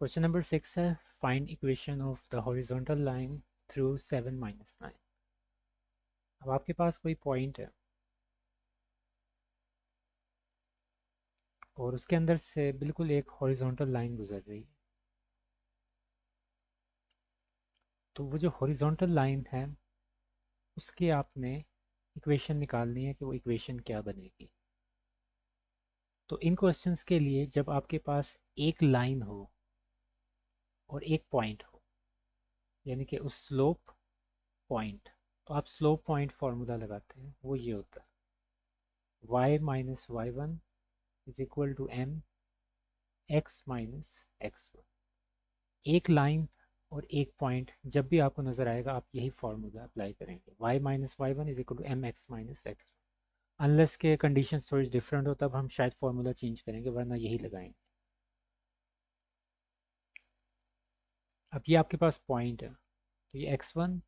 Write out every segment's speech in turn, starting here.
Question number 6 है find equation of the horizontal line through 7 minus 9। अब आपके पास कोई पॉइंट है और उसके अंदर से बिल्कुल एक हॉरिजॉन्टल लाइन गुजर रही है। तो वो जो हॉरिजॉन्टल लाइन है उसके आपने इक्वेशन निकालनी है कि वो इक्वेशन क्या बनेगी। तो इन क्वेश्चंस के लिए जब आपके पास एक लाइन हो और एक पॉइंट हो, यानी कि उस स्लोप पॉइंट, तो आप स्लोप पॉइंट फार्मूला लगाते हैं, वो ये होता है y minus Y one is equal to M X minus X one. एक लाइन और एक पॉइंट जब भी आपको नजर आएगा आप यही फार्मूला अप्लाई करेंगे, y minus Y one is equal to M X minus X. Unless के कंडीशन थोड़ी डिफरेंट हो तब हम शायद फार्मूला चेंज करेंगे, वरना यही लगाएंगे। अब ये आपके पास पॉइंट है, तो ये x1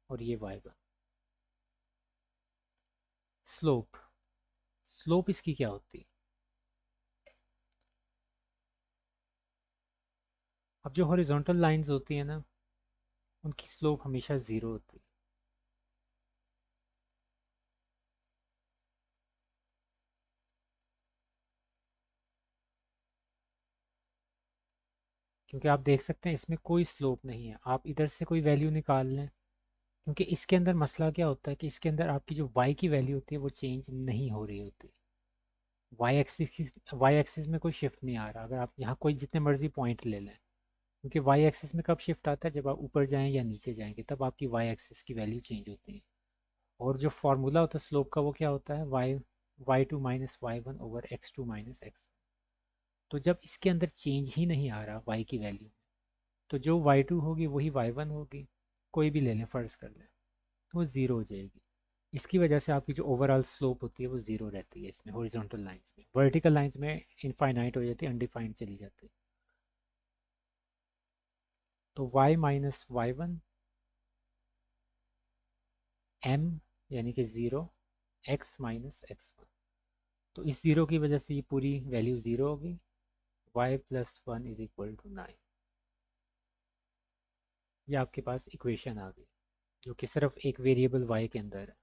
और ये y1। स्लोप, स्लोप इसकी क्या होती है? अब जो हॉरिजॉन्टल लाइंस होती है ना, उनकी स्लोप हमेशा ज़ीरो होती है। क्योंकि आप देख सकते हैं इसमें कोई स्लोप नहीं है, आप इधर से कोई वैल्यू निकाल लें। क्योंकि इसके अंदर मसला क्या होता है कि इसके अंदर आपकी जो y की वैल्यू होती है वो चेंज नहीं हो रही होती। वाई एक्सिस में कोई शिफ्ट नहीं आ रहा। अगर आप यहाँ कोई जितने मर्जी पॉइंट ले लें, क्योंकि वाई एक्सिस में कब शिफ्ट आता है, जब आप ऊपर जाएं या नीचे जाएंगे तब आपकी वाई एक्सिस की वैल्यू चेंज होती है। और जो फॉर्मूला होता है स्लोप का वो क्या होता है, Y two minus Y one over X two minus X. तो जब इसके अंदर चेंज ही नहीं आ रहा वाई की वैल्यू, तो जो वाई टू होगी वही वाई वन होगी, कोई भी ले लें, फ़र्ज़ कर लें, तो वो ज़ीरो हो जाएगी। इसकी वजह से आपकी जो ओवरऑल स्लोप होती है वो ज़ीरो रहती है इसमें हॉरिजॉन्टल लाइंस में। वर्टिकल लाइंस में इनफाइनाइट हो जाती है, अनडिफाइंड चली जाती है। तो y minus Y one M, यानी कि zero, x minus X one. तो इस ज़ीरो की वजह से ये पूरी वैल्यू ज़ीरो होगी। y plus one is equal to nine. ये आपके पास इक्वेशन आ गई जो कि सिर्फ एक वेरिएबल y के अंदर है,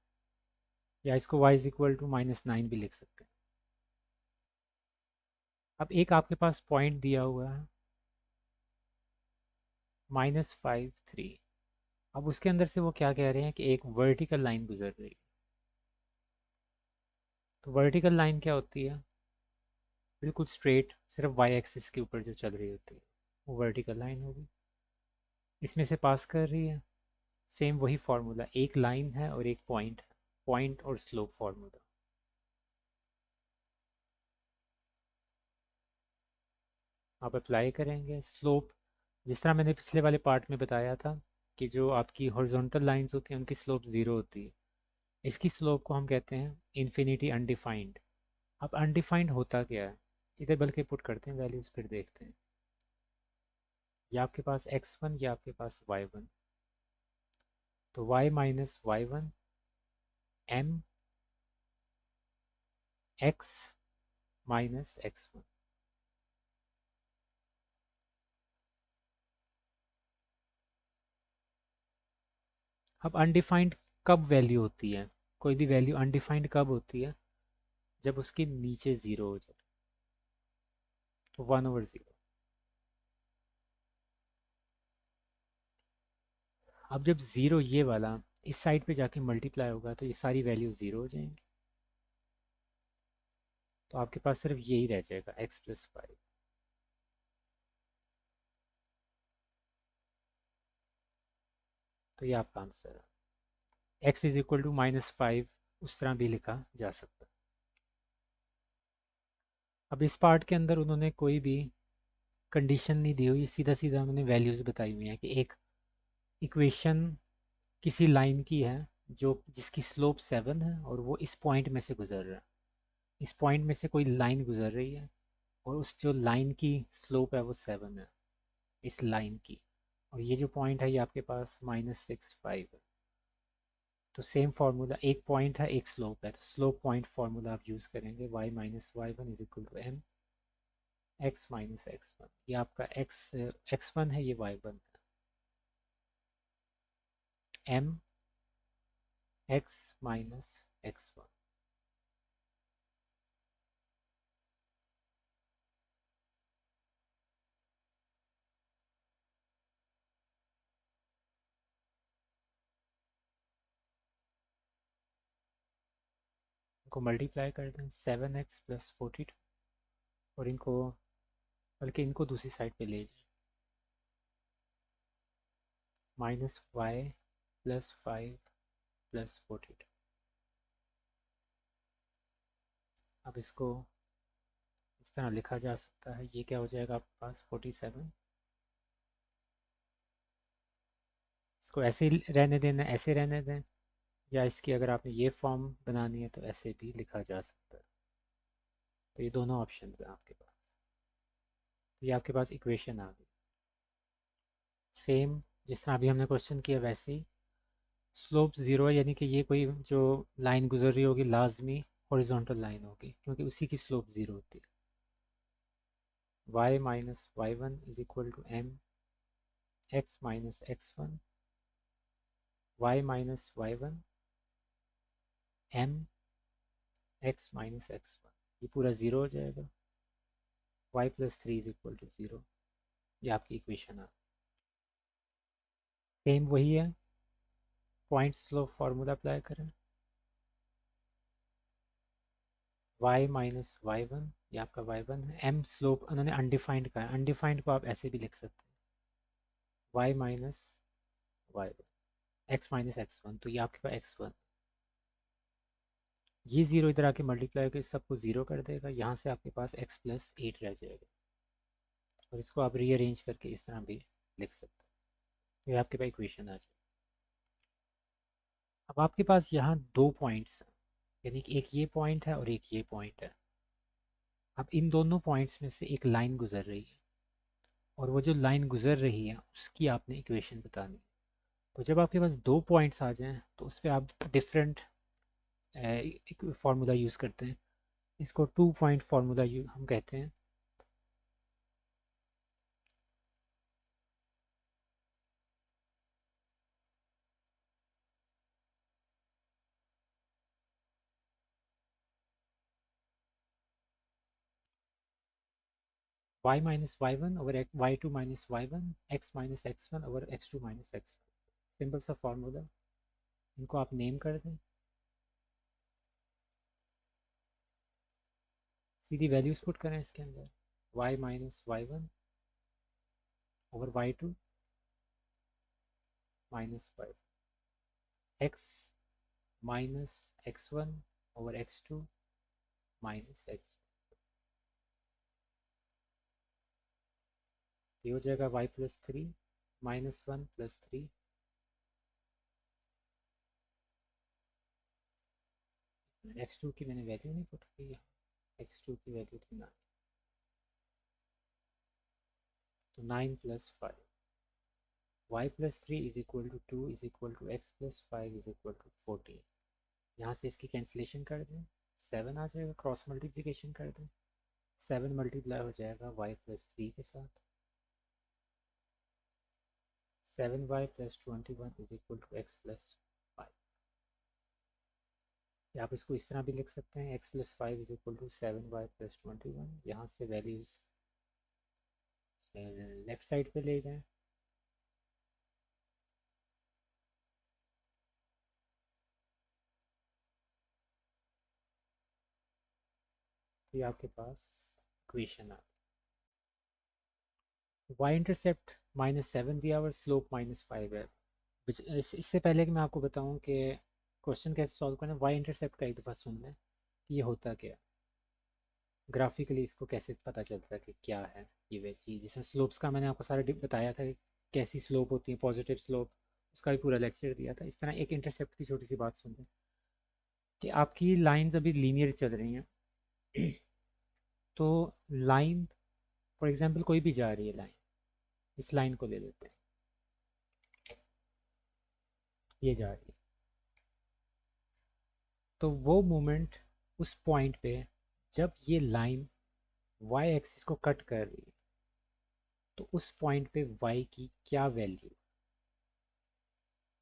या इसको y is equal to minus nine भी लिख सकते हैं। अब एक आपके पास पॉइंट दिया हुआ है माइनस फाइव थ्री। अब उसके अंदर से वो क्या कह रहे हैं कि एक वर्टिकल लाइन गुजर रही है। तो वर्टिकल लाइन क्या होती है? बिल्कुल स्ट्रेट, सिर्फ वाई एक्सिस के ऊपर जो चल रही होती है वो वर्टिकल लाइन होगी, इसमें से पास कर रही है। सेम वही फार्मूला, एक लाइन है और एक पॉइंट है, पॉइंट और स्लोप फार्मूला आप अप्लाई करेंगे। स्लोप, जिस तरह मैंने पिछले वाले पार्ट में बताया था कि जो आपकी हॉरिजॉन्टल लाइंस होती हैं उनकी स्लोप ज़ीरो होती है, इसकी स्लोप को हम कहते हैं इन्फिनिटी अनडिफाइंड। अब अनडिफाइंड होता क्या है, इधर बल्कि पुट करते हैं वैल्यूज़ फिर देखते हैं। ये आपके पास x1, ये आपके पास y1। तो y minus Y one M X minus X one. अब अनडिफाइंड कब वैल्यू होती है? कोई भी वैल्यू अनडिफाइंड कब होती है? जब उसके नीचे ज़ीरो हो जाए, तो वन ओवर ज़ीरो। अब जब ज़ीरो ये वाला इस साइड पे जाके मल्टीप्लाई होगा तो ये सारी वैल्यू ज़ीरो हो जाएंगी। तो आपके पास सिर्फ यही रह जाएगा एक्स प्लस फाइव। तो ये आपका आंसर है। X is equal to minus five उस तरह भी लिखा जा सकता है। अब इस पार्ट के अंदर उन्होंने कोई भी कंडीशन नहीं दी हुई, सीधा सीधा उन्होंने वैल्यूज़ बताई हुई हैं कि एक इक्वेशन किसी लाइन की है जो जिसकी स्लोप सेवन है और वो इस पॉइंट में से गुजर रहा है। इस पॉइंट में से कोई लाइन गुजर रही है और उस जो लाइन की स्लोप है वो सेवन है, इस लाइन की। और ये जो पॉइंट है ये आपके पास माइनस सिक्स फाइव है। तो सेम फार्मूला, एक पॉइंट है एक स्लोप है, तो स्लोप पॉइंट फार्मूला आप यूज़ करेंगे, y minus Y one is equal to M x minus X one, ये आपका एक्स वन है, ये वाई वन है। M X minus X one. इनको मल्टीप्लाई कर दें, 7x प्लस 42, और इनको, बल्कि इनको दूसरी साइड पे ले जाए, माइनस वाई प्लस 5 प्लस 42। अब इसको इस तरह लिखा जा सकता है, ये क्या हो जाएगा आपके पास 47। इसको ऐसे ही रहने देना, ऐसे रहने दें, या इसकी अगर आपने ये फॉर्म बनानी है तो ऐसे भी लिखा जा सकता है। तो ये दोनों ऑप्शन हैं आपके पास। तो ये आपके पास इक्वेशन आ गई। सेम जिस तरह अभी हमने क्वेश्चन किया वैसे ही, स्लोप ज़ीरो है, यानी कि ये कोई जो लाइन गुजर रही होगी लाजमी हॉरिजॉन्टल लाइन होगी, क्योंकि उसी की स्लोप ज़ीरो होती है। y minus Y one is equal to M X minus X one, Y minus Y one M X minus X one, ये पूरा ज़ीरो हो जाएगा। y plus three is equal to zero, ये आपकी equation है। Same वही है, point slope formula apply करें, y माइनस वाई वन, ये आपका वाई वन है। m स्लोप उन्होंने अनडिफाइंड का है, अनडिफाइंड को आप ऐसे भी लिख सकते हैं, y minus Y one X minus X one, तो ये आपके पास एक्स वन, ये ज़ीरो इधर आके मल्टीप्लाई करके सबको ज़ीरो कर देगा, यहाँ से आपके पास x प्लस एट रह जाएगा, और इसको आप रीअरेंज करके इस तरह भी लिख सकते हैं। तो ये आपके पास इक्वेशन आ जाएगी। अब आपके पास यहाँ दो पॉइंट्स हैं, यानी कि एक ये पॉइंट है और एक ये पॉइंट है। अब इन दोनों पॉइंट्स में से एक लाइन गुजर रही है, और वो जो लाइन गुजर रही है उसकी आपने इक्वेशन बतानी है। तो जब आपके पास दो पॉइंट्स आ जाएं तो उस पर आप डिफरेंट फार्मूला यूज़ करते हैं। इसको टू पॉइंट फार्मूला हम कहते हैं। y minus Y one over Y two minus Y one, X minus X one over X two minus X one, simple सा फार्मूला। इनको आप नेम कर दें, सीधी वैल्यूज पुट करें इसके अंदर, y minus Y one over Y two minus Y, X minus X one over X two minus X. ये हो जाएगा y plus three minus one plus three, X two की मैंने वैल्यू नहीं पुट की है, एक्स टू की value थी 9, तो 9 plus five, Y plus three is equal to two is equal to X plus five is equal to 14। यहाँ से इसकी कैंसिलेशन कर दें, 7 आ जाएगा, क्रॉस मल्टीप्लिकेशन कर दें, 7 मल्टीप्लाई हो जाएगा y प्लस थ्री के साथ, 7y plus 21 is equal to X plus five. या आप इसको इस तरह भी लिख सकते हैं, x plus five is equal to 7y plus 21। यहाँ से वैल्यूज़ लेफ़्ट साइड पे ले जाएं, तो ये आपके पास इक्वेशन आ, वाई इंटरसेप्ट -7 दिया हुआ, स्लोप -5 है। इससे पहले कि मैं आपको बताऊं कि क्वेश्चन कैसे सॉल्व करना है, वाई इंटरसेप्ट का एक दफ़ा सुन लें कि ये होता क्या है, ग्राफिकली इसको कैसे पता चलता है कि क्या है ये वे चीज़। जिसमें स्लोप्स का मैंने आपको सारा बताया था कि कैसी स्लोप होती है, पॉजिटिव स्लोप, उसका भी पूरा लेक्चर दिया था। इस तरह एक इंटरसेप्ट की छोटी सी बात सुन लें कि आपकी लाइंस अभी लीनियर चल रही हैं। तो लाइन, फॉर एग्जांपल कोई भी जा रही है लाइन, इस लाइन को ले लेते हैं, ये जा रही है, तो वो मोमेंट उस पॉइंट पे जब ये लाइन वाई एक्सिस को कट कर रही है, तो उस पॉइंट पे वाई की क्या वैल्यू,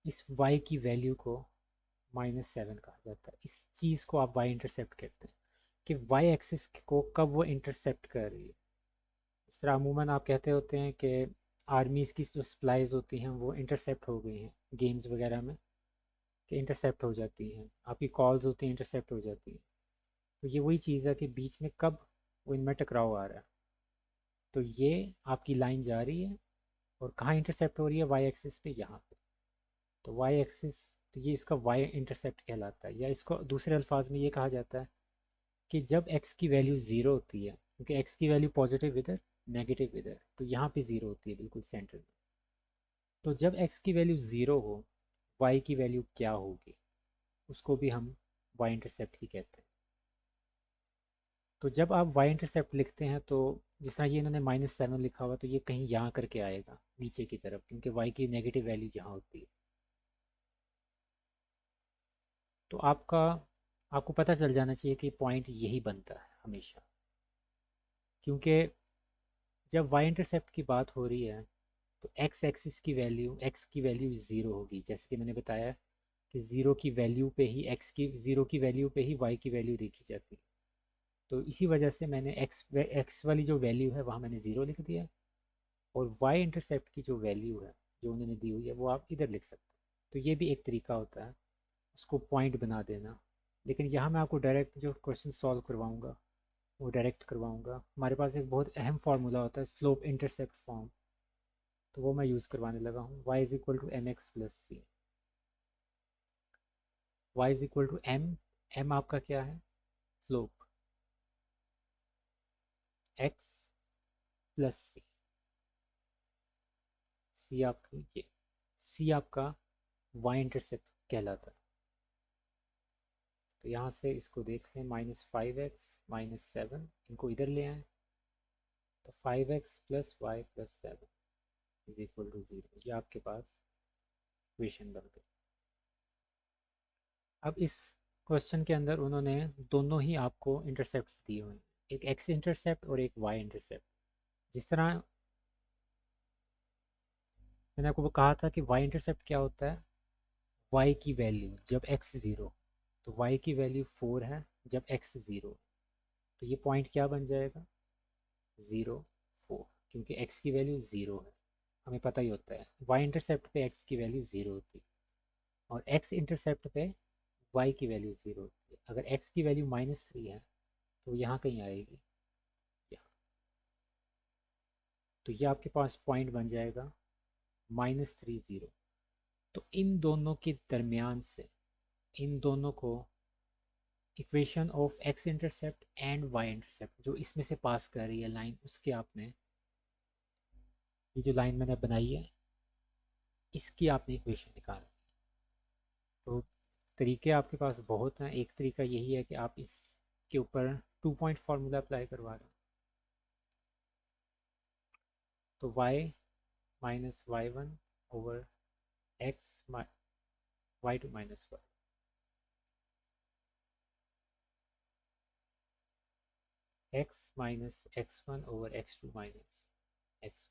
इस वाई की वैल्यू को -7 कहा जाता है। इस चीज़ को आप वाई इंटरसेप्ट कहते हैं कि वाई एक्सिस को कब वो इंटरसेप्ट कर रही है। इस तरह अमूमन आप कहते होते हैं कि आर्मीज़ की जो सप्लाईज होती हैं वो इंटरसेप्ट हो गई हैं गेम्स वगैरह में, कि इंटरसेप्ट हो जाती हैं, आपकी कॉल्स होती हैं इंटरसेप्ट हो जाती हैं। तो ये वही चीज़ है कि बीच में कब वो इनमें टकराव आ रहा है। तो ये आपकी लाइन जा रही है और कहाँ इंटरसेप्ट हो रही है, वाई एक्सिस पे, यहाँ पे। तो वाई एक्सिस, तो ये इसका वाई इंटरसेप्ट कहलाता है, या इसको दूसरे अल्फाज में ये कहा जाता है कि जब एक्स की वैल्यू ज़ीरो होती है, क्योंकि एक्स की वैल्यू पॉजिटिव इधर नेगेटिव इधर, तो यहाँ पे ज़ीरो होती है बिल्कुल सेंटर में। तो जब एक्स की वैल्यू ज़ीरो हो, वाई की वैल्यू क्या होगी, उसको भी हम वाई इंटरसेप्ट ही कहते हैं। तो जब आप वाई इंटरसेप्ट लिखते हैं तो जिस तरह ये इन्होंने -7 लिखा हुआ, तो ये कहीं यहाँ करके आएगा नीचे की तरफ, क्योंकि वाई की नेगेटिव वैल्यू यहाँ होती है। तो आपको पता चल जाना चाहिए कि पॉइंट यही बनता है हमेशा, क्योंकि जब वाई इंटरसेप्ट की बात हो रही है तो एक्स एक्सिस की वैल्यू, एक्स की वैल्यू ज़ीरो होगी, जैसे कि मैंने बताया कि ज़ीरो की वैल्यू पे ही एक्स की, ज़ीरो की वैल्यू पे ही वाई की वैल्यू देखी जाती है। तो इसी वजह से मैंने एक्स वाली जो वैल्यू है वहाँ मैंने ज़ीरो लिख दिया, और वाई इंटरसेप्ट की जो वैल्यू है जो उन्होंने दी हुई है वो आप इधर लिख सकते हैं। तो ये भी एक तरीका होता है उसको पॉइंट बना देना। लेकिन यहाँ मैं आपको डायरेक्ट जो क्वेश्चन सॉल्व करवाऊँगा वो डायरेक्ट करवाऊँगा। हमारे पास एक बहुत अहम फार्मूला होता है स्लोप इंटरसेप्ट फॉर्म, तो वो मैं यूज़ करवाने लगा हूँ। y is equal to M X plus C, Y is equal to M, M आपका क्या है, slope, x plus C, C आपकी ये, सी आपका y इंटरसेप्ट कहलाता है। तो यहाँ से इसको देख लें, -5x -7, इनको इधर ले आएँ, तो 5x plus Y plus 7 is equal to 0। ये आपके पास इक्वेशन बन गई। अब इस क्वेश्चन के अंदर उन्होंने दोनों ही आपको इंटरसेप्ट दिए हुए हैं, एक एक्स इंटरसेप्ट और एक वाई इंटरसेप्ट। जिस तरह मैंने आपको कहा था कि वाई इंटरसेप्ट क्या होता है, वाई की वैल्यू जब एक्स ज़ीरो, तो वाई की वैल्यू 4 है जब एक्स ज़ीरो, तो ये पॉइंट क्या बन जाएगा, 0 4, क्योंकि एक्स की वैल्यू ज़ीरो है, हमें पता ही होता है वाई इंटरसेप्ट पे एक्स की वैल्यू ज़ीरो होती है, और एक्स इंटरसेप्ट पे वाई की वैल्यू ज़ीरो होती है। अगर एक्स की वैल्यू -3 है तो यहाँ कहीं आएगी, यहाँ। तो ये आपके पास पॉइंट बन जाएगा -3 0। तो इन दोनों के दरमियान से, इन दोनों को equation of X intercept and Y intercept जो इसमें से पास कर रही है लाइन, उसके आपने, ये जो लाइन मैंने बनाई है इसकी आपने इक्वेशन निकालनी। तो तरीके आपके पास बहुत हैं। एक तरीका यही है कि आप इसके ऊपर 2 पॉइंट फार्मूला अप्लाई करवा दें। तो y minus y1 over x y2 minus y, x minus x1 over x2 minus x,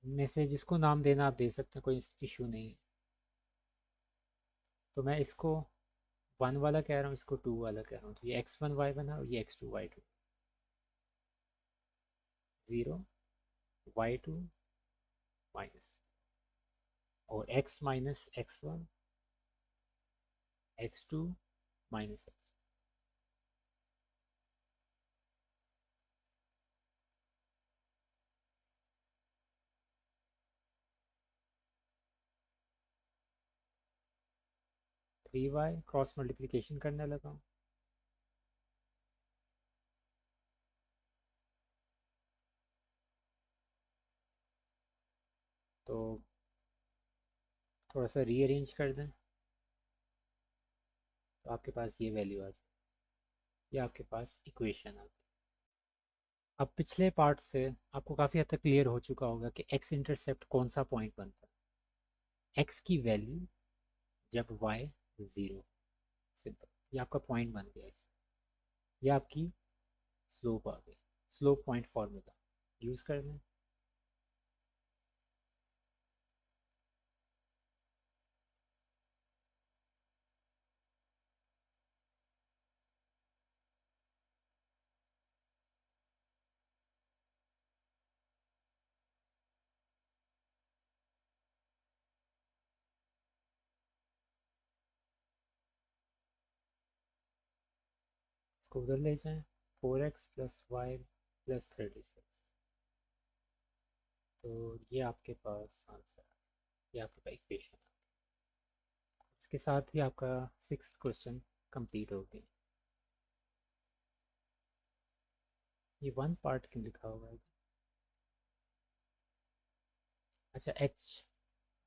में से जिसको नाम देना आप दे सकते हैं, कोई इशू नहीं है। तो मैं इसको 1 वाला कह रहा हूँ, इसको 2 वाला कह रहा हूँ, तो ये x1 y1 है और ये x2 y2, 0 y2 माइनस, और x minus x1 x2 minus x, 3y cross multiplication करने लगा हूँ। तो थोड़ा सा रीअरेंज कर दें तो आपके पास ये वैल्यू आ जाए, ये आपके पास इक्वेशन आ गई। अब पिछले पार्ट से आपको काफ़ी हद तक क्लियर हो चुका होगा कि एक्स इंटरसेप्ट कौन सा पॉइंट बनता है, एक्स की वैल्यू जब वाई ज़ीरो, सिंपल, ये आपका पॉइंट बन गया। इससे ये आपकी स्लोप आ गई। स्लोप पॉइंट फार्मूला यूज़ कर लें। इसको उधर ले जाएं, 4x+y+36। तो ये आपके पास आंसर है, ये आपके पास इक्वेशन है। इसके साथ ही आपका 6th क्वेश्चन कंप्लीट हो गया। ये 1 पार्ट क्यों लिखा हुआ है? अच्छा एच,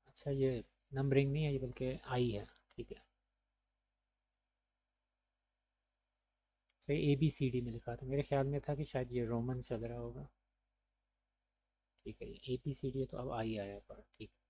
अच्छा ये नंबरिंग नहीं है ये बल्कि आई है, ठीक है। सही, ABCD में लिखा था, मेरे ख्याल में था कि शायद ये रोमन चल रहा होगा। ठीक है, ये ABCD है तो अब आई आया पार्ट, ठीक है।